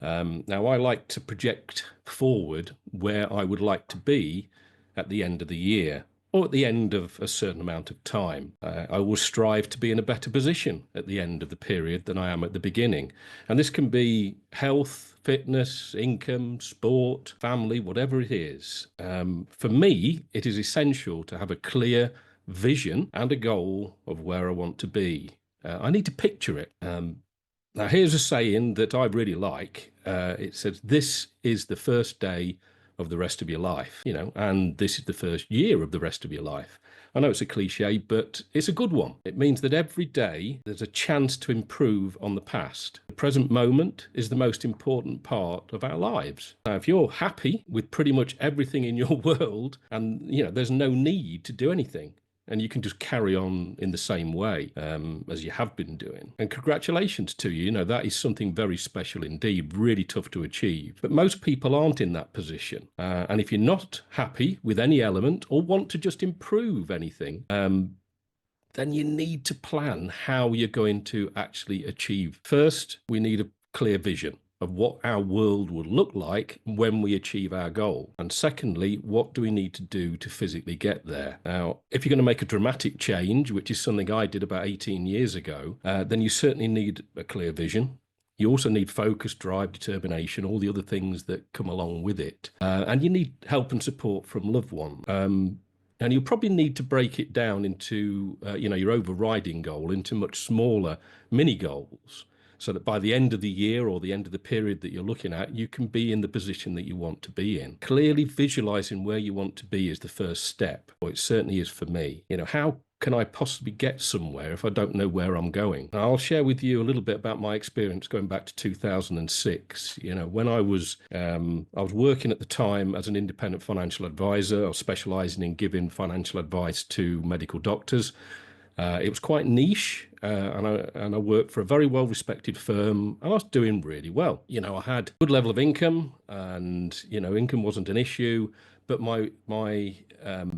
Now, I like to project forward where I would like to be at the end of the year or at the end of a certain amount of time. I will strive to be in a better position at the end of the period than I am at the beginning. And this can be health, fitness, income, sport, family, whatever it is. For me, it is essential to have a clear vision and a goal of where I want to be. I need to picture it. Now, here's a saying that I really like. It says, "This is the first day of the rest of your life," and this is the first year of the rest of your life. I know it's a cliche, but it's a good one. It means that every day there's a chance to improve on the past. The present moment is the most important part of our lives. Now, if you're happy with pretty much everything in your world, and there's no need to do anything, and you can just carry on in the same way as you have been doing. And congratulations to you. That is something very special indeed, really tough to achieve. But most people aren't in that position. And if you're not happy with any element or want to just improve anything, then you need to plan how you're going to actually achieve. First, we need a clear vision of what our world will look like when we achieve our goal. And secondly, what do we need to do to physically get there? Now, if you're going to make a dramatic change, which is something I did about 18 years ago, then you certainly need a clear vision. You also need focus, drive, determination, all the other things that come along with it. And you need help and support from loved ones. And you'll probably need to break it down into, your overriding goal into much smaller mini goals, so that by the end of the year or the end of the period that you're looking at, you can be in the position that you want to be in. Clearly visualizing where you want to be is the first step, or it certainly is for me. How can I possibly get somewhere if I don't know where I'm going? And I'll share with you a little bit about my experience going back to 2006. When I was working at the time as an independent financial advisor. I was specializing in giving financial advice to medical doctors. It was quite niche, and I worked for a very well-respected firm, and I was doing really well. I had a good level of income, and income wasn't an issue, but my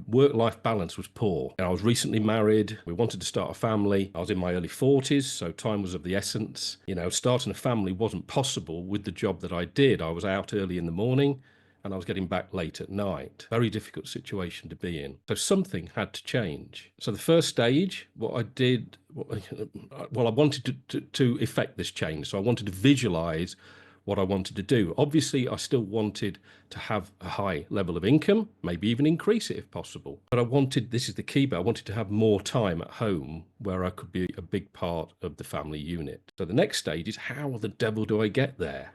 work-life balance was poor. And I was recently married. We wanted to start a family. I was in my early 40s, so time was of the essence. Starting a family wasn't possible with the job that I did. I was out early in the morning, and I was getting back late at night. Very difficult situation to be in. So something had to change. So the first stage, what I did, I wanted to effect this change. So I wanted to visualize what I wanted to do. Obviously, I still wanted to have a high level of income, maybe even increase it if possible. But this is the key bit, I wanted to have more time at home where I could be a big part of the family unit. So the next stage is, how the devil do I get there?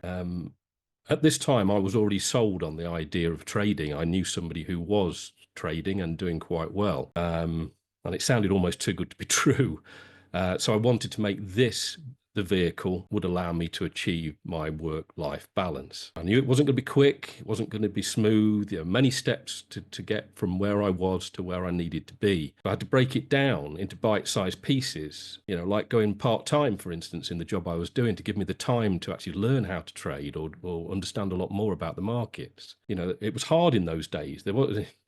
At this time, I was already sold on the idea of trading. I knew somebody who was trading and doing quite well. And it sounded almost too good to be true. So I wanted to make this the vehicle would allow me to achieve my work-life balance. I knew it wasn't going to be quick, it wasn't going to be smooth, many steps to get from where I was to where I needed to be. I had to break it down into bite-sized pieces, like going part-time, for instance, in the job I was doing, to give me the time to actually learn how to trade or understand a lot more about the markets. It was hard in those days.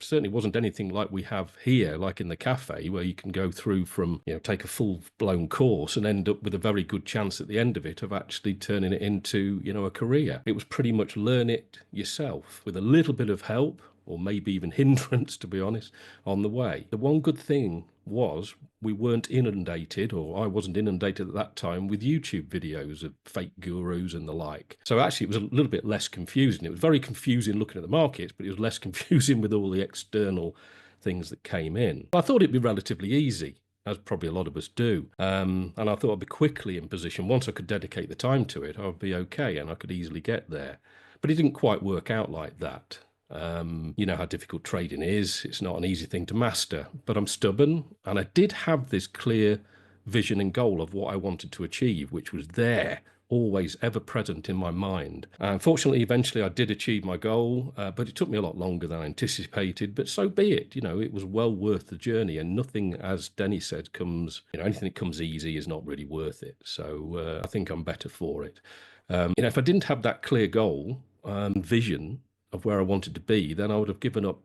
Certainly wasn't anything like we have here, like in the cafe, where you can go through from, take a full-blown course and end up with a very good chance at the end of it of actually turning it into, a career. It was pretty much learn it yourself with a little bit of help, or maybe even hindrance, to be honest, on the way. The one good thing was we weren't inundated, or I wasn't inundated at that time, with YouTube videos of fake gurus and the like. So actually it was a little bit less confusing. It was very confusing looking at the markets, but it was less confusing with all the external things that came in. I thought it'd be relatively easy, as probably a lot of us do. And I thought I'd be quickly in position. Once I could dedicate the time to it, I would be okay and I could easily get there. But it didn't quite work out like that. You know how difficult trading is. It's not an easy thing to master, but I'm stubborn, and I did have this clear vision and goal of what I wanted to achieve, which was there, always ever present in my mind. Fortunately, eventually I did achieve my goal, but it took me a lot longer than I anticipated, but so be it. It was well worth the journey, and nothing, as Denny said, anything that comes easy is not really worth it. So I think I'm better for it. If I didn't have that clear goal and vision of where I wanted to be, then I would have given up,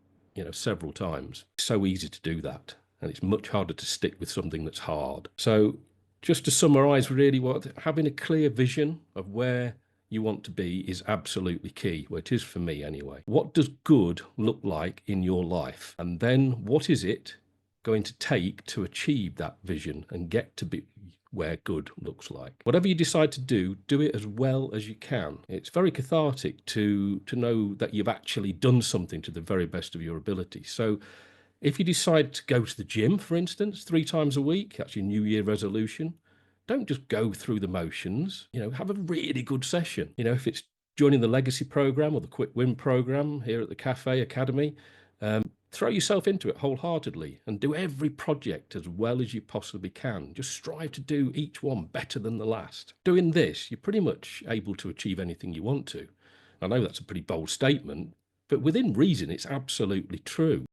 several times. It's so easy to do that, and it's much harder to stick with something that's hard. So just to summarize, really, having a clear vision of where you want to be is absolutely key. Well, it is for me anyway. What does good look like in your life? And then what is it going to take to achieve that vision and get to be where good looks like? Whatever you decide to do it as well as you can. It's very cathartic to know that you've actually done something to the very best of your ability. So if you decide to go to the gym, for instance, 3 times a week, that's your New Year resolution, don't just go through the motions. Have a really good session. If it's joining the legacy program or the quick win program here at the Cafe Academy, throw yourself into it wholeheartedly and do every project as well as you possibly can. Just strive to do each one better than the last. Doing this, you're pretty much able to achieve anything you want to. I know that's a pretty bold statement, but within reason, it's absolutely true.